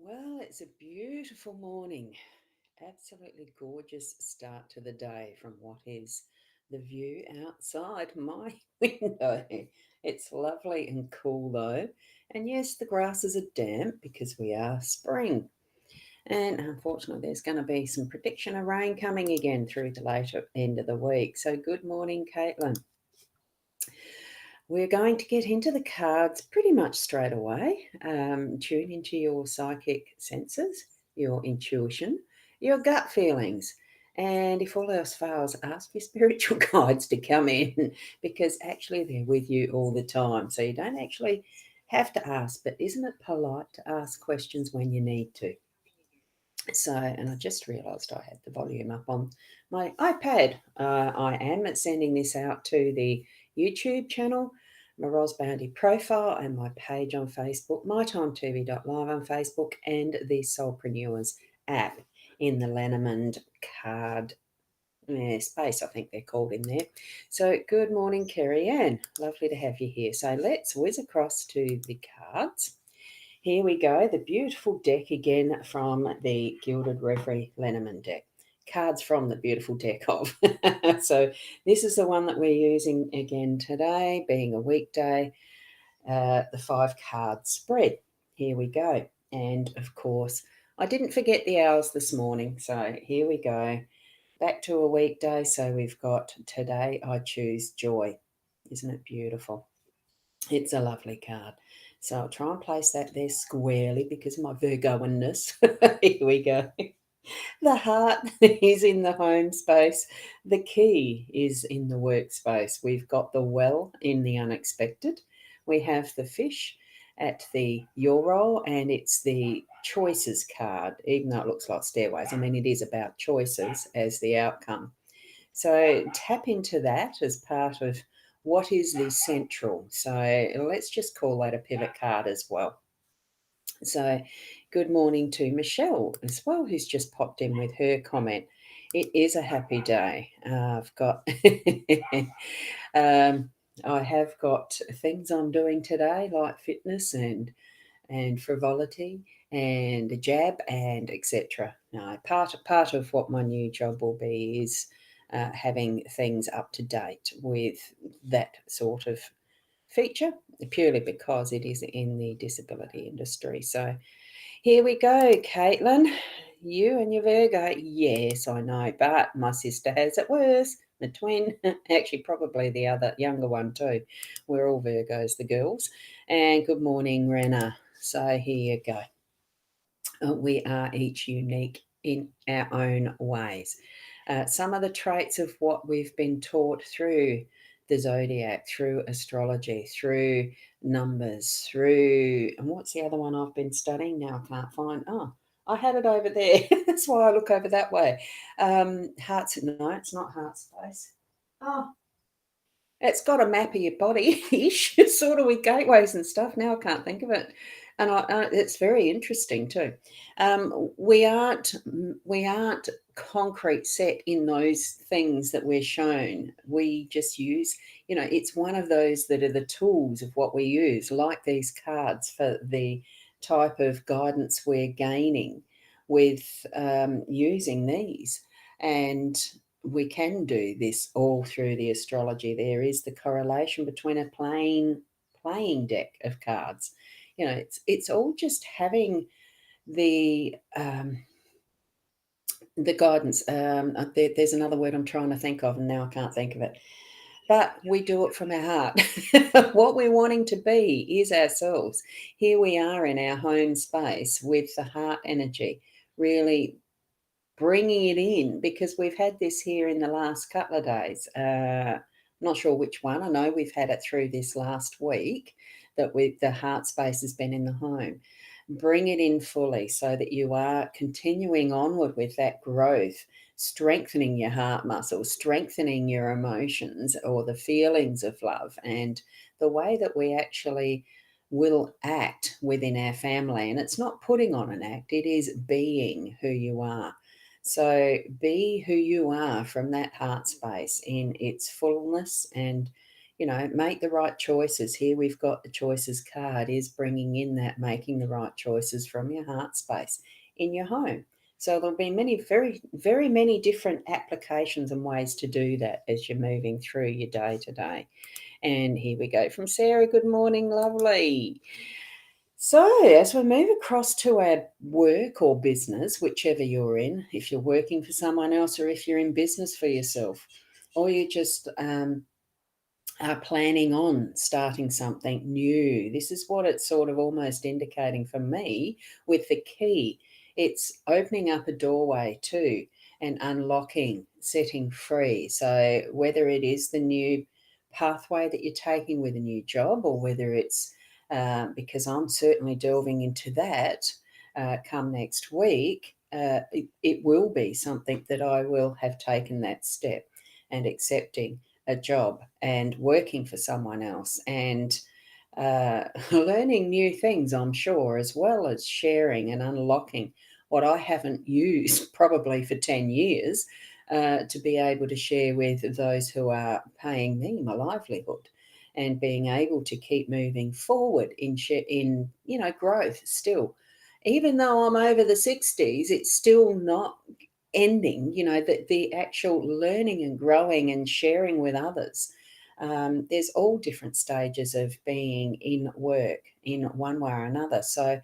Well, it's a beautiful morning. Absolutely gorgeous start to the day from what is the view outside my window. It's lovely and cool though. And yes, the grasses are damp because we are spring. And unfortunately, there's going to be some prediction of rain coming again through the later end of the week. So, good morning, Caitlin. We're going to get into the cards pretty much straight away. Tune into your psychic senses, your intuition, your gut feelings. And if all else fails, ask your spiritual guides to come in because actually they're with you all the time. So you don't actually have to ask, but isn't it polite to ask questions when you need to? So, and I just realised I had the volume up on my iPad. I am sending this out to the YouTube channel, my rosboundy profile, and my page on Facebook, mytimetv.live on Facebook, and the Soulpreneurs app in the Lenormand card space, I think they're called in there. So, good morning, Kerry Ann. Lovely to have you here. So, let's whiz across to the cards. Here we go, the beautiful deck again from the Gilded Reverie Lenormand deck. Cards from the beautiful deck of. So this is the one that we're using again today, being a weekday, the 5 card spread. Here we go. And of course, I didn't forget the owls this morning. So here we go. Back to a weekday. So we've got today I choose joy. Isn't it beautiful? It's a lovely card. So I'll try and place that there squarely because of my Virgoanness. Here we go. The heart is in the home space. The key is in the workspace. We've got the well in the unexpected. We have the fish at the your role, and it's the choices card, even though it looks like stairways. I mean, it is about choices as the outcome. So tap into that as part of what is the central. So let's just call that a pivot card as well. So good morning to Michelle as well, who's just popped in with her comment. It is a happy day. I've got, um, I have got things I'm doing today like fitness and frivolity and a jab and etc. No, part of what my new job will be is having things up to date with that sort of feature, purely because it is in the disability industry. So here we go, Caitlin. You and your Virgo. Yes, I know, but my sister has it worse. The twin, actually, probably the other younger one too. We're all Virgos, the girls. And good morning, Rena. So here you go. We are each unique in our own ways. Some of the traits of what we've been taught through the zodiac, through astrology, through numbers, through, and what's the other one I've been studying now? I can't find. Oh, I had it over there. That's why I look over that way. Hearts, no, it's not heart space. Oh, it's got a map of your body ish, sort of with gateways and stuff. Now I can't think of it, and it's very interesting too. We aren't concrete set in those things that we're shown. We just use, it's one of those that are the tools of what we use, like these cards for the type of guidance we're gaining with using these. And we can do this all through the astrology. There is the correlation between a playing deck of cards. It's all just having the guidance. There's another word I'm trying to think of, and now I can't think of it. But we do it from our heart. What we're wanting to be is ourselves. Here we are in our home space with the heart energy, really bringing it in because we've had this here in the last couple of days. Not sure which one. I know we've had it through this last week that the heart space has been in the home. Bring it in fully so that you are continuing onward with that growth, strengthening your heart muscle, strengthening your emotions or the feelings of love and the way that we actually will act within our family. And it's not putting on an act, it is being who you are. So be who you are from that heart space in its fullness and make the right choices. Here we've got the choices card is bringing in that making the right choices from your heart space in your home. So there'll be many, very, very many different applications and ways to do that as you're moving through your day to day. And here we go from Sarah. Good morning, lovely. So, as we move across to our work or business, whichever you're in, if you're working for someone else or if you're in business for yourself, or you just are planning on starting something new. This is what it's sort of almost indicating for me with the key. It's opening up a doorway too and unlocking, setting free. So whether it is the new pathway that you're taking with a new job or whether it's because I'm certainly delving into that come next week, it will be something that I will have taken that step and accepting a job and working for someone else and learning new things, I'm sure, as well as sharing and unlocking what I haven't used probably for 10 years to be able to share with those who are paying me my livelihood and being able to keep moving forward in growth still. Even though I'm over the 60s, it's still not ending, the actual learning and growing and sharing with others. There's all different stages of being in work in one way or another. So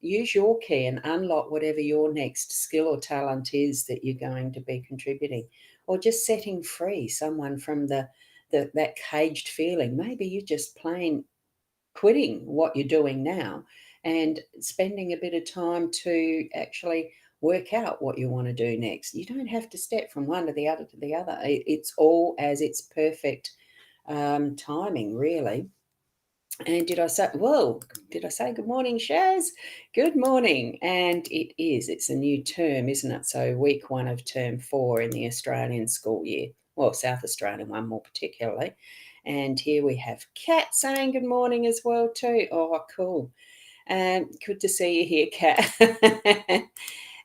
use your key and unlock whatever your next skill or talent is that you're going to be contributing, or just setting free someone from that caged feeling. Maybe you're just plain quitting what you're doing now and spending a bit of time to actually work out what you want to do next. You don't have to step from one to the other to the other. It's all as its perfect timing, really. And did I say good morning, Shaz? Good morning. And it's a new term, isn't it? So week 1 of term 4 in the Australian school year. Well, South Australian one more particularly. And here we have Kat saying good morning as well too. Oh, cool. Good to see you here, Kat.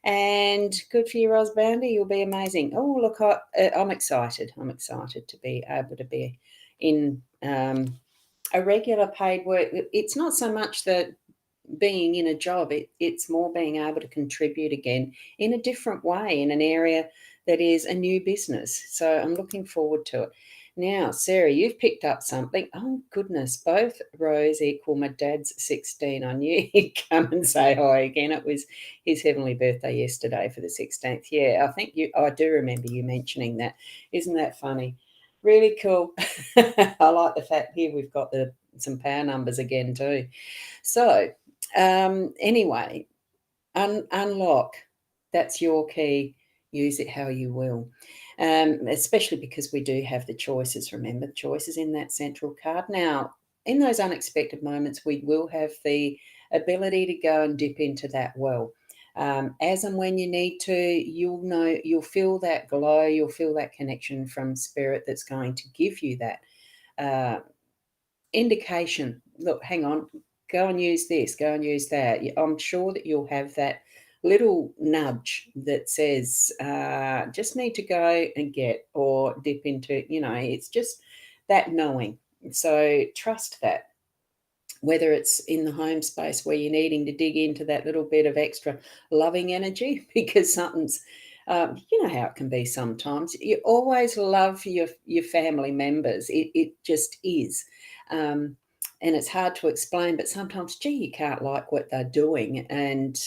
And good for you, Boundy. You'll be amazing. Oh, look, I'm excited. I'm excited to be able to be in a regular paid work. It's not so much that being in a job, it's more being able to contribute again in a different way in an area that is a new business. So I'm looking forward to it. Now, Sarah, you've picked up something. Oh, goodness, both rows equal my dad's 16. I knew he'd come and say hi again. It was his heavenly birthday yesterday for the 16th. Yeah, I do remember you mentioning that. Isn't that funny? Really cool. I like the fact here we've got some power numbers again too. So anyway, unlock. That's your key. Use it how you will. Especially because we do have the choices. Remember, the choices in that central card. Now, in those unexpected moments, we will have the ability to go and dip into that well. As and when you need to, you'll feel that glow, you'll feel that connection from spirit that's going to give you that indication. Look, hang on, go and use this, go and use that. I'm sure that you'll have that little nudge that says, just need to go and get or dip into, it's just that knowing. So trust that. Whether it's in the home space where you're needing to dig into that little bit of extra loving energy because something's, you know how it can be sometimes. You always love your family members. It just is. And it's hard to explain, but sometimes, gee, you can't like what they're doing. And,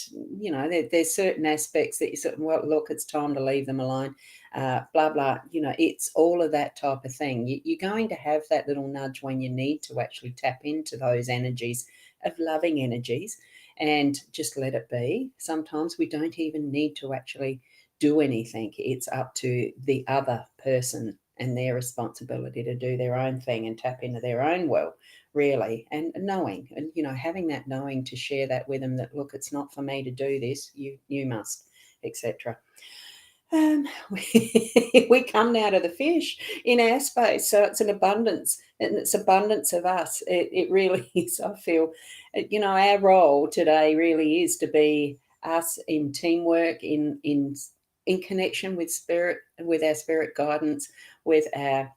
there's certain aspects that you sort of, well, look, it's time to leave them alone, blah, blah. It's all of that type of thing. You're going to have that little nudge when you need to actually tap into those energies of loving energies and just let it be. Sometimes we don't even need to actually do anything. It's up to the other person and their responsibility to do their own thing and tap into their own well, really. And knowing, and having that knowing to share that with them, that look, it's not for me to do this, you must, etc. We come now to the fish in our space, so it's an abundance, and it's abundance of us. It really is. I feel, our role today really is to be us in teamwork, in connection with spirit, with our spirit guidance, with our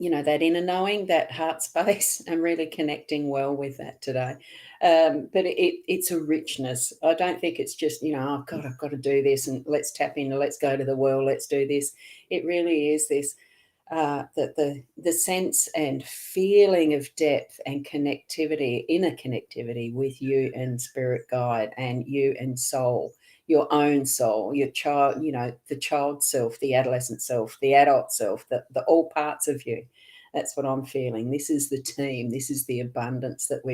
that inner knowing, that heart space. I'm really connecting well with that today. But it's a richness. I don't think it's just, oh God, I've got to do this and let's tap in, let's go to the well, let's do this. It really is this, that the sense and feeling of depth and connectivity, inner connectivity with you and spirit guide and you and soul, your own soul, your child, the child self, the adolescent self, the adult self, the all parts of you. That's what I'm feeling. This is the team. This is the abundance that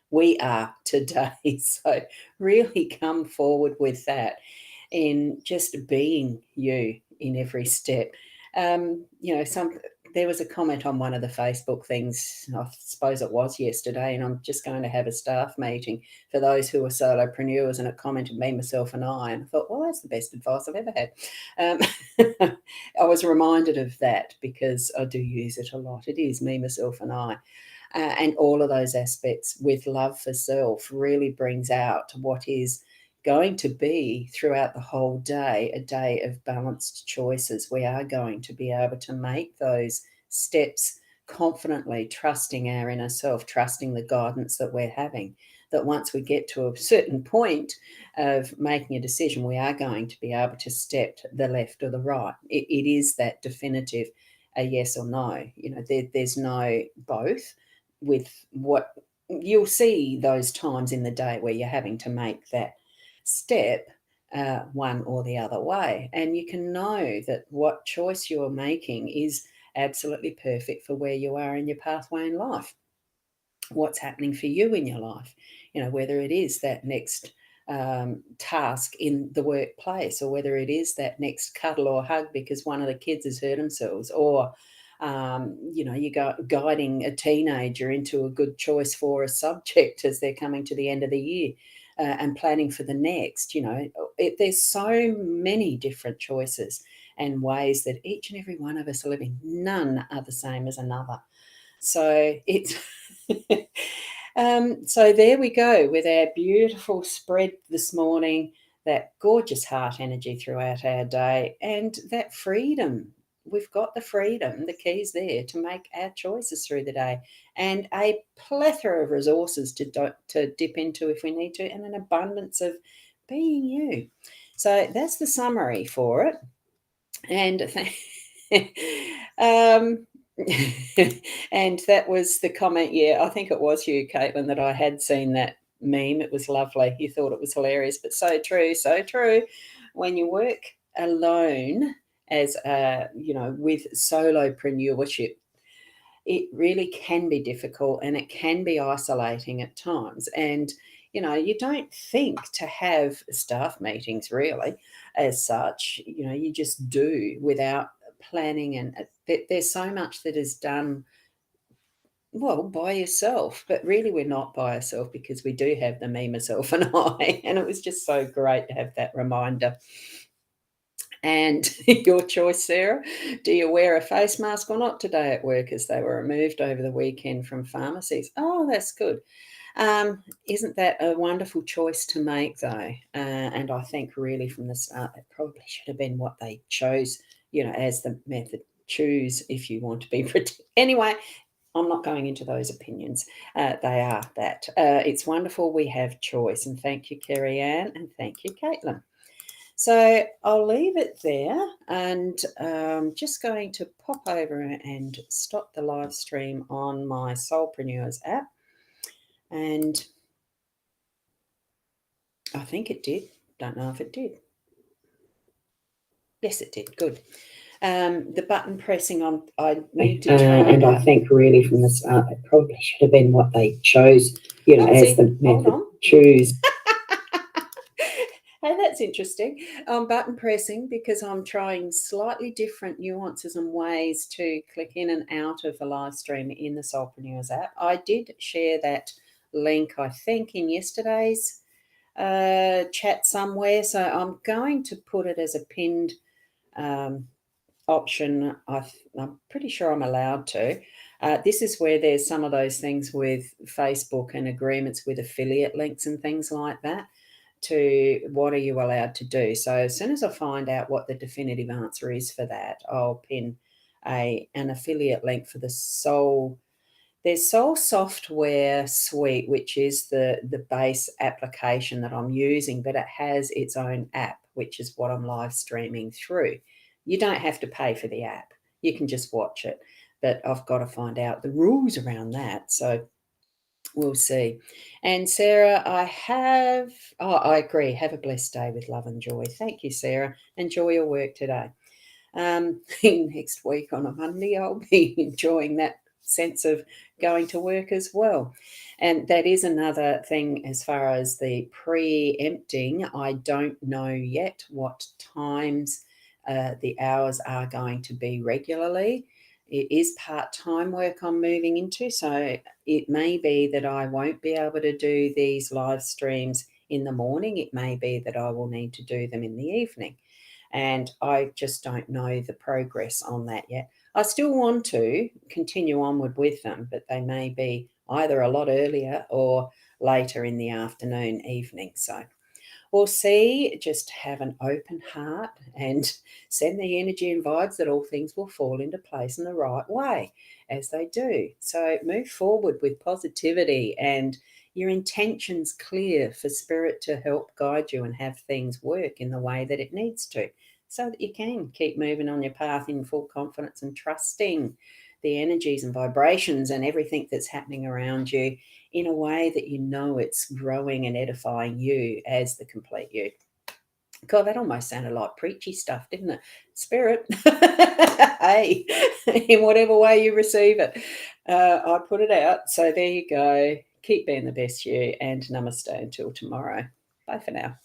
we are today. So really come forward with that in just being you in every step. There was a comment on one of the Facebook things, I suppose it was yesterday, and I'm just going to have a staff meeting for those who are solopreneurs, and it commented me, myself, and I thought, well, that's the best advice I've ever had. I was reminded of that because I do use it a lot. It is me, myself, and I. And all of those aspects with love for self really brings out what is going to be throughout the whole day, a day of balanced choices. We are going to be able to make those steps confidently, trusting our inner self, trusting the guidance that we're having. That once we get to a certain point of making a decision, we are going to be able to step to the left or the right. It is that definitive, a yes or no. There's no both. With what you'll see those times in the day where you're having to make that step one or the other way. And you can know that what choice you're making is absolutely perfect for where you are in your pathway in life. What's happening for you in your life, whether it is that next task in the workplace, or whether it is that next cuddle or hug because one of the kids has hurt themselves, or you're guiding a teenager into a good choice for a subject as they're coming to the end of the year and planning for the next. There's so many different choices and ways that each and every one of us are living. None are the same as another. So it's so there we go with our beautiful spread this morning, that gorgeous heart energy throughout our day, and that freedom. We've got the freedom, the keys there to make our choices through the day, and a plethora of resources to dip into if we need to, and an abundance of being you. So that's the summary for it. And and that was the comment. Yeah, I think it was you, Caitlin, that I had seen that meme. It was lovely. You thought it was hilarious, but so true, so true. When you work alone as with solopreneurship, it really can be difficult and it can be isolating at times. And you don't think to have staff meetings really as such. You just do without planning, and there's so much that is done well by yourself, but really we're not by ourselves, because we do have the me, myself, and I. And it was just so great to have that reminder. And your choice, Sarah. Do you wear a face mask or not today at work, as they were removed over the weekend from pharmacies? Oh, that's good. Isn't that a wonderful choice to make, though? And I think really from the start, that probably should have been what they chose, as the method. Choose if you want to be protected. Anyway, I'm not going into those opinions. They are that. It's wonderful we have choice. And thank you, Kerry Ann, and thank you, Caitlin. So I'll leave it there, and just going to pop over and stop the live stream on my Soulpreneurs app. And I think it did. Don't know if it did. Yes, it did. Good. The button pressing on, I need to try. And I think really from the start, it probably should have been what they chose, as the method. Choose. Hey, that's interesting. Button pressing, because I'm trying slightly different nuances and ways to click in and out of the live stream in the Soulpreneurs app. I did share that link, I think, in yesterday's chat somewhere. So I'm going to put it as a pinned option. I'm pretty sure I'm allowed to. This is where there's some of those things with Facebook and agreements with affiliate links and things like that, to what are you allowed to do. So as soon as I find out what the definitive answer is for that, I'll pin an affiliate link for the Soul. There's Soul Software Suite, which is the base application that I'm using, but it has its own app, which is what I'm live streaming through. You don't have to pay for the app. You can just watch it. But I've got to find out the rules around that. So we'll see. And Sarah, I agree. Have a blessed day with love and joy. Thank you, Sarah. Enjoy your work today. Next week on a Monday, I'll be enjoying that sense of going to work as well. And that is another thing as far as the preempting. I don't know yet what times the hours are going to be regularly. It is part-time work I'm moving into, so it may be that I won't be able to do these live streams in the morning. It may be that I will need to do them in the evening. And I just don't know the progress on that yet. I still want to continue onward with them, but they may be either a lot earlier or later in the afternoon, evening. So we'll see. Just have an open heart and send the energy and vibes that all things will fall into place in the right way, as they do. So move forward with positivity and your intentions clear for spirit to help guide you and have things work in the way that it needs to, so that you can keep moving on your path in full confidence and trusting the energies and vibrations and everything that's happening around you in a way that you know it's growing and edifying you as the complete you. God, that almost sounded like preachy stuff, didn't it? Spirit, hey, in whatever way you receive it. I put it out. So there you go. Keep being the best you, and namaste until tomorrow. Bye for now.